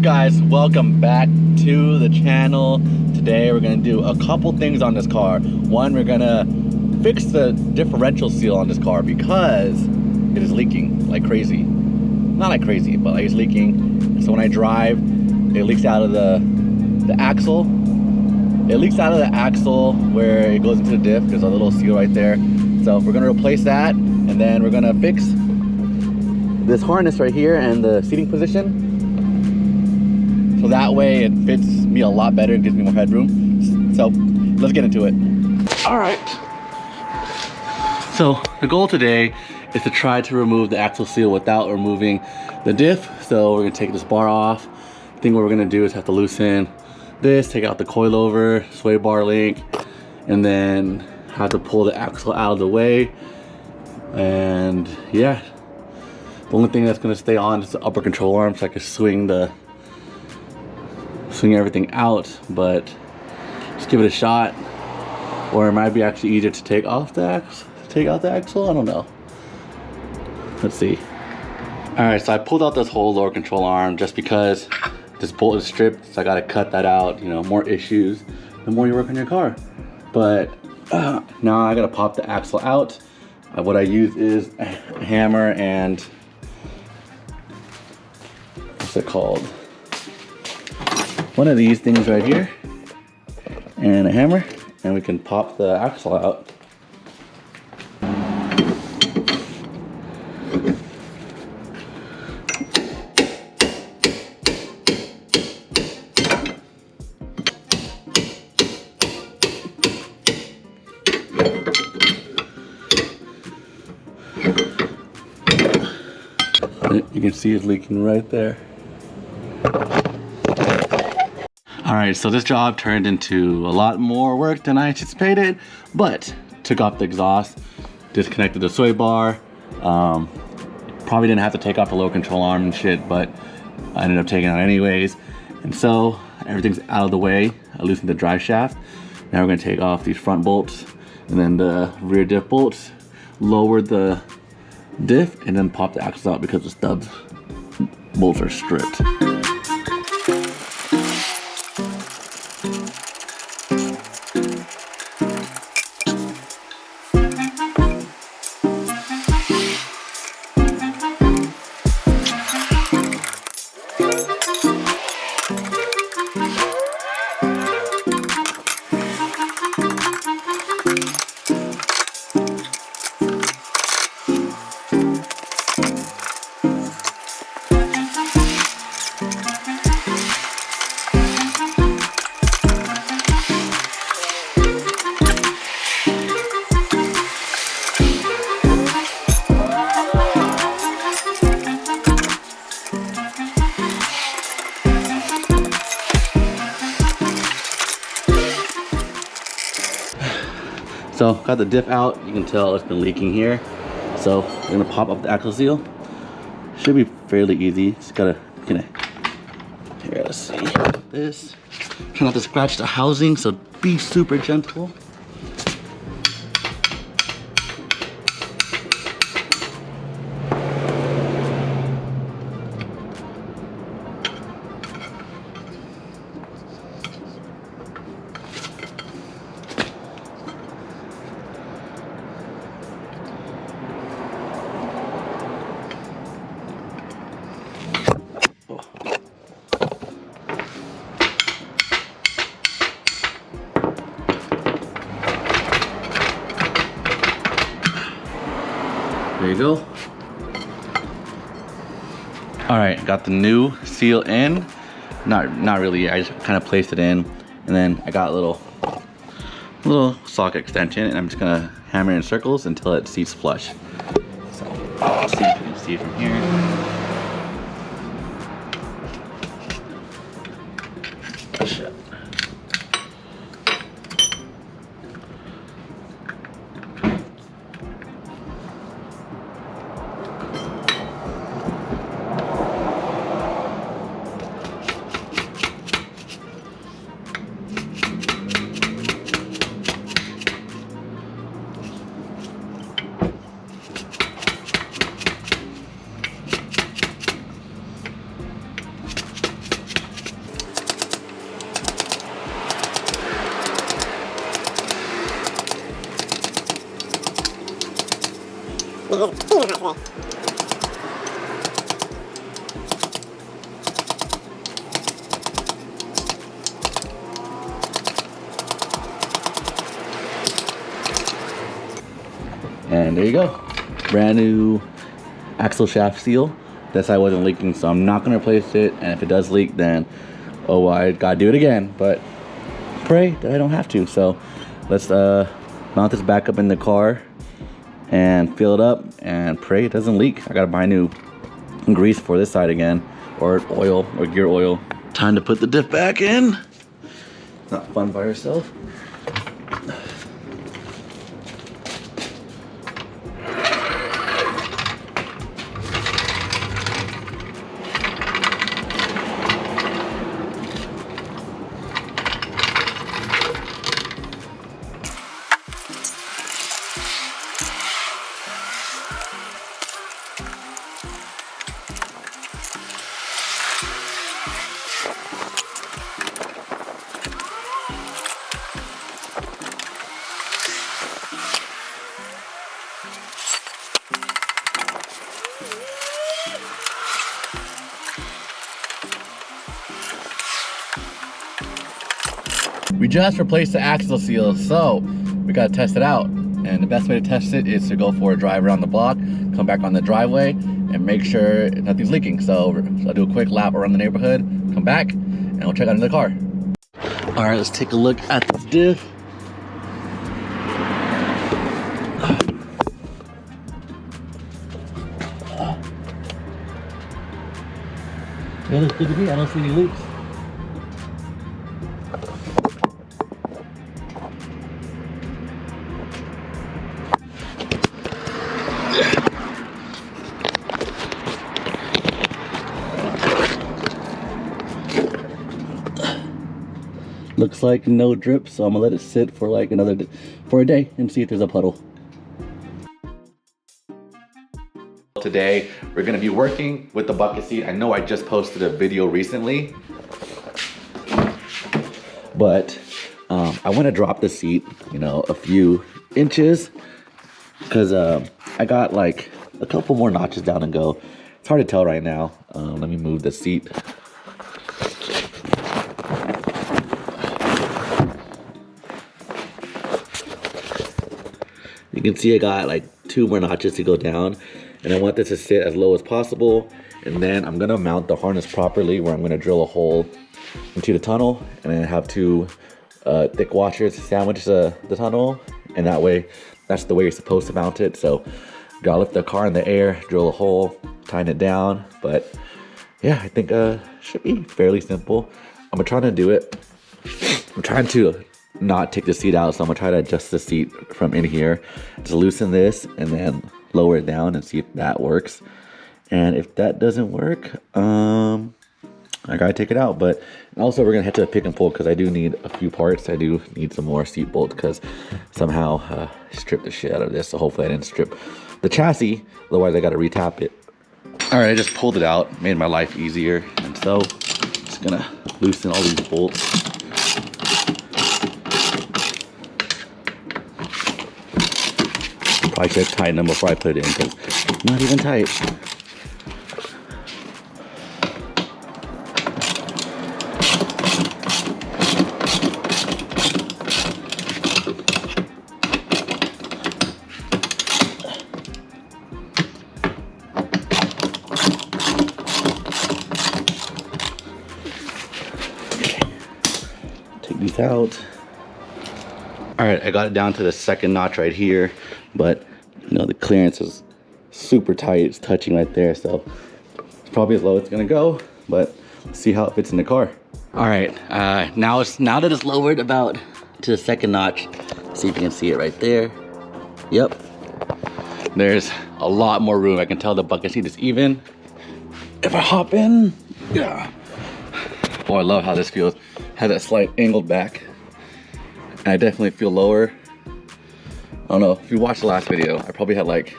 Guys, welcome back to the channel. Today we're gonna do a couple things on this car. One, we're gonna fix the differential seal on this car because it is leaking like crazy. Not like crazy, but like it's leaking. So when I drive, it leaks out of the axle. It leaks out of the axle where it goes into the diff. There's a little seal right there. So we're gonna replace that, and then we're gonna fix this harness right here and the seating position. So that way it fits me a lot better, it gives me more headroom. So let's get into it. All right. So the goal today is to try to remove the axle seal without removing the diff. So we're gonna take this bar off. I think what we're gonna do is have to loosen this, take out the coilover, sway bar link, and then have to pull the axle out of the way. And yeah, the only thing that's gonna stay on is the upper control arm, so I can swing everything out, but just give it a shot. Or it might be actually easier to take off the axle, take out the axle, I don't know. Let's see. All right, so I pulled out this whole lower control arm just because this bolt is stripped, so I gotta cut that out. You know, more issues the more you work on your car. But now I gotta pop the axle out. What I use is a hammer and what's it called? One of these things right here, and a hammer, and we can pop the axle out. You can see it's leaking right there. All right, so this job turned into a lot more work than I anticipated, but took off the exhaust, disconnected the sway bar. Probably didn't have to take off the lower control arm and shit, but I ended up taking it out anyways. And so everything's out of the way. I loosened the drive shaft. Now we're gonna take off these front bolts and then the rear diff bolts, lower the diff, and then pop the axle out because the stubs bolts are stripped. So got the diff out, you can tell it's been leaking here. So we're gonna pop up the axle seal. Should be fairly easy, just gotta, here, let's see, this. Try not to scratch the housing, so be super gentle. There you go. All right, got the new seal in. Not really, I just kind of placed it in, and then I got a little socket extension, and I'm just gonna hammer in circles until it seats flush. So I'll see if you can see it from here. Shit. And there you go, brand new axle shaft seal. This side wasn't leaking, so I'm not gonna replace it. And if it does leak, then oh well, I gotta do it again. But pray that I don't have to. So let's mount this back up in the car and fill it up and pray it doesn't leak. I gotta buy new grease for this side again, or oil, or gear oil. Time to put the diff back in. Not fun by yourself. We just replaced the axle seal, so we gotta test it out. And the best way to test it is to go for a drive around the block, come back on the driveway, and make sure nothing's leaking. So I'll do a quick lap around the neighborhood, come back, and we'll check out the car. All right, let's take a look at this diff. Yeah, looks good to me. I don't see any leaks. Looks like no drip, so I'm gonna let it sit for like for a day and see if there's a puddle. Today we're gonna be working with the bucket seat. I know I just posted a video recently, but I want to drop the seat, you know, a few inches, because I got like a couple more notches down and go. It's hard to tell right now. Let me move the seat. You can see I got like 2 more notches to go down, and I want this to sit as low as possible. And then I'm gonna mount the harness properly, where I'm gonna drill a hole into the tunnel, and then have 2 thick washers to sandwich the tunnel, and that way, that's the way you're supposed to mount it. So gotta lift the car in the air, drill a hole, tighten it down. But yeah, I think should be fairly simple. I'm trying to do it. I'm trying to not take the seat out, so I'm gonna try to adjust the seat from in here to loosen this and then lower it down and see if that works. And if that doesn't work, I gotta take it out. But also we're gonna head to the pick and pull, because I do need a few parts. I do need some more seat bolts, because somehow stripped the shit out of this. So hopefully I didn't strip the chassis, otherwise I gotta retap it. All right, I just pulled it out, made my life easier. And so just gonna loosen all these bolts. Probably should tighten them before I put it in, because it's not even tight. Take these out. All right, I got it down to the second notch right here, but you know, the clearance is super tight. It's touching right there, so it's probably as low as it's gonna go, but let's see how it fits in the car. All right, now that it's lowered about to the second notch, see if you can see it right there. Yep, there's a lot more room. I can tell the bucket seat is even. If I hop in, yeah. Oh, I love how this feels. Has that slight angled back. And I definitely feel lower. I don't know, if you watched the last video, I probably had like,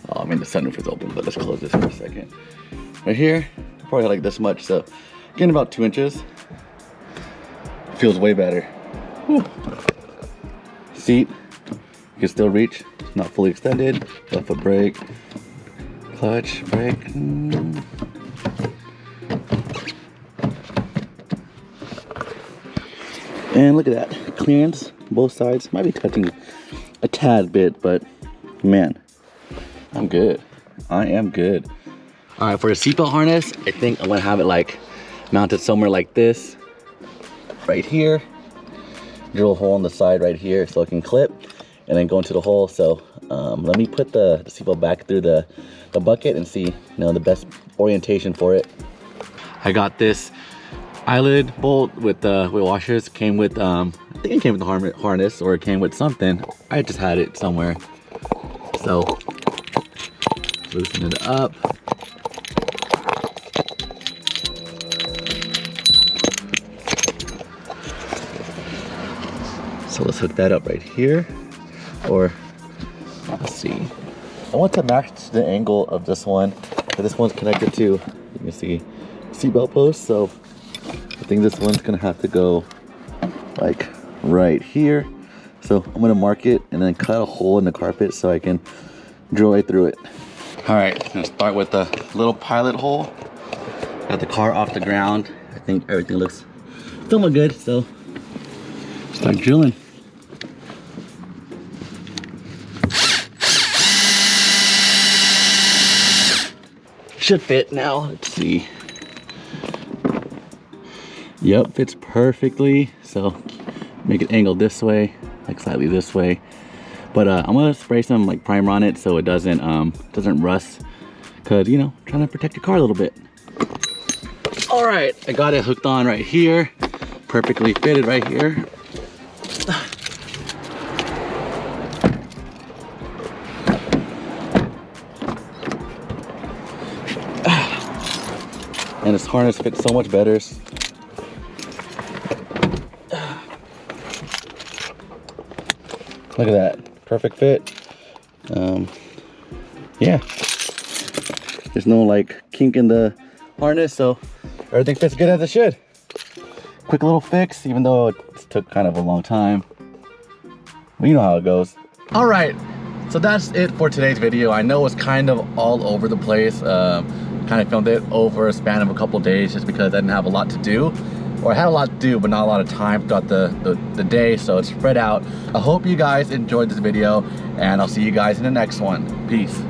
oh, I mean the sunroof is open, but let's close this for a second. Right here, I probably had like this much, so getting about 2 inches. Feels way better. Whew. Seat, you can still reach. It's not fully extended. Left foot brake, clutch, brake. And look at that, clearance, both sides. Might be touching a tad bit, but man, I'm good. I am good. All right, for a seatbelt harness, I think I'm gonna have it like mounted somewhere like this, right here. Drill a hole on the side right here so it can clip, and then go into the hole. So let me put the seatbelt back through the bucket and see, the best orientation for it. I got this eyelid bolt with the washers. Came with I think it came with the harness, or it came with something. I just had it somewhere. So loosen it up. So let's hook that up right here, or let's see. I want to match the angle of this one, but this one's connected to, you can see, seatbelt post. So I think this one's gonna have to go like right here. So I'm gonna mark it and then cut a hole in the carpet so I can drill right through it. All right, I'm gonna start with the little pilot hole. Got the car off the ground. I think everything looks somewhat good, so start drilling. Should fit now. Let's see. Yep, fits perfectly. So make it angled this way, like slightly this way. But I'm gonna spray some like primer on it so it doesn't rust. Cause trying to protect your car a little bit. All right, I got it hooked on right here. Perfectly fitted right here. And this harness fits so much better. Look at that, perfect fit. Yeah, there's no like kink in the harness, so everything fits good as it should. Quick little fix, even though it took kind of a long time. Well, you know how it goes. All right, so that's it for today's video. I know it's kind of all over the place. Kind of filmed it over a span of a couple days just because I didn't have a lot to do. Or I had a lot to do, but not a lot of time throughout the day, so it's spread out. I hope you guys enjoyed this video, and I'll see you guys in the next one. Peace.